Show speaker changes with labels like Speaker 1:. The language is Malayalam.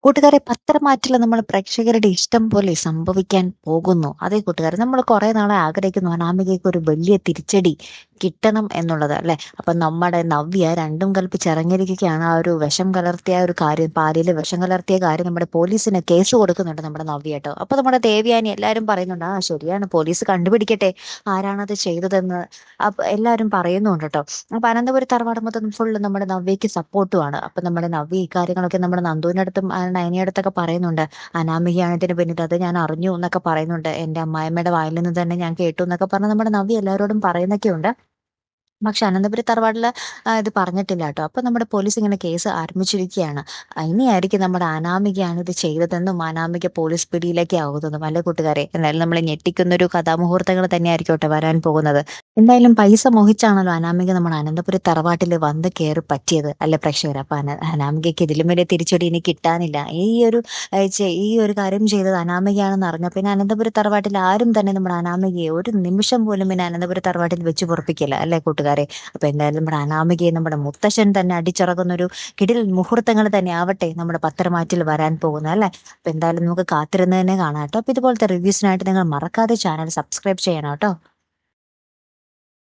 Speaker 1: കൂട്ടുകാരെ, പത്രമാറ്റിൽ നമ്മൾ പ്രേക്ഷകരുടെ ഇഷ്ടം പോലെ സംഭവിക്കാൻ പോകുന്നു. അതേ കൂട്ടുകാരെ, നമ്മൾ കുറെ നാളെ ആഗ്രഹിക്കുന്നു അനാമികയ്ക്ക് ഒരു വലിയ തിരിച്ചടി കിട്ടണം എന്നുള്ളത് അല്ലെ. അപ്പൊ നമ്മുടെ നവ്യ രണ്ടും കൽപ്പിച്ചിറങ്ങിയിരിക്കുകയാണ്. ആ ഒരു വിഷം കലർത്തിയ ഒരു കാര്യം, പാലിൽ വിഷം കലർത്തിയ കാര്യം നമ്മുടെ പോലീസിന് കേസ് കൊടുക്കുന്നുണ്ട് നമ്മുടെ നവ്യ കേട്ടോ. അപ്പൊ നമ്മുടെ ദേവയാനി എല്ലാരും പറയുന്നുണ്ട്, ആ ശരിയാണ്, പോലീസ് കണ്ടുപിടിക്കട്ടെ ആരാണത് ചെയ്തതെന്ന്. അപ്പൊ എല്ലാരും പറയുന്നുണ്ട് കേട്ടോ. അപ്പൊ അനന്തപുരി തറവാട് മൊത്തം ഫുള്ള് നമ്മുടെ നവ്യക്ക് സപ്പോർട്ടുമാണ്. അപ്പൊ നമ്മുടെ നവ്യ ഈ കാര്യങ്ങളൊക്കെ നമ്മുടെ നന്ദുവിനടുത്തും നയനയടുത്തൊക്കെ പറയുന്നുണ്ട്. അനാമികയാണ് ഇതിന് പിന്നിൽ, അത് ഞാൻ അറിഞ്ഞു എന്നൊക്കെ പറയുന്നുണ്ട്. എന്റെ അമ്മായിമ്മയുടെ വായിൽ നിന്ന് തന്നെ ഞാൻ കേട്ടു എന്നൊക്കെ പറഞ്ഞ് നമ്മുടെ നവ്യ എല്ലാവരോടും പറയുന്നൊക്കെ ഉണ്ട്. പക്ഷെ അനന്തപുരി തറവാട്ടില് ഇത് പറഞ്ഞിട്ടില്ല കേട്ടോ. അപ്പൊ നമ്മുടെ പോലീസ് ഇങ്ങനെ കേസ് ആരംഭിച്ചിരിക്കുകയാണ്. ഇനിയായിരിക്കും നമ്മുടെ അനാമികയാണ് ഇത് ചെയ്തതെന്നും അനാമിക പോലീസ് പിടിയിലേക്ക് ആകുന്നതും അല്ലെ കൂട്ടുകാരെ. എന്തായാലും നമ്മളെ ഞെട്ടിക്കുന്ന ഒരു കഥാമുഹൂർത്തങ്ങൾ തന്നെയായിരിക്കും കേട്ടോ വരാൻ പോകുന്നത്. എന്തായാലും പൈസ മോഹിച്ചാണല്ലോ അനാമിക നമ്മുടെ അനന്തപുരി തറവാട്ടിൽ വന്ന് കയറി പറ്റിയത് അല്ലെ പ്രേക്ഷകർ. അപ്പൊ അനാമികയ്ക്ക് ഇതിലും വലിയ തിരിച്ചടി ഇനി കിട്ടാനില്ല. ഈ ഒരു കാര്യം ചെയ്തത് അനാമികയാണെന്ന് അറിഞ്ഞ പിന്നെ അനന്തപുരി തറവാട്ടിൽ ആരും തന്നെ നമ്മുടെ അനാമികയെ ഒരു നിമിഷം പോലും പിന്നെ അനന്തപുരി തറവാട്ടിൽ വെച്ച് പൊറപ്പിക്കില്ല അല്ലെ കൂട്ടുകാരെ. അപ്പൊ എന്തായാലും നമ്മുടെ അനാമികയെ നമ്മുടെ മുത്തശ്ശൻ തന്നെ അടിച്ചിറങ്ങുന്ന ഒരു കിടിൽ മുഹൂർത്തങ്ങൾ തന്നെ ആവട്ടെ നമ്മുടെ പത്രമാറ്റിൽ വരാൻ പോകുന്നത് അല്ലെ. അപ്പൊ എന്തായാലും നമുക്ക് കാത്തിരുന്ന് തന്നെ കാണാം കേട്ടോ. അപ്പൊ ഇതുപോലത്തെ റിവ്യൂസിനായിട്ട് നിങ്ങൾ മറക്കാതെ ചാനൽ സബ്സ്ക്രൈബ് ചെയ്യണം കേട്ടോ.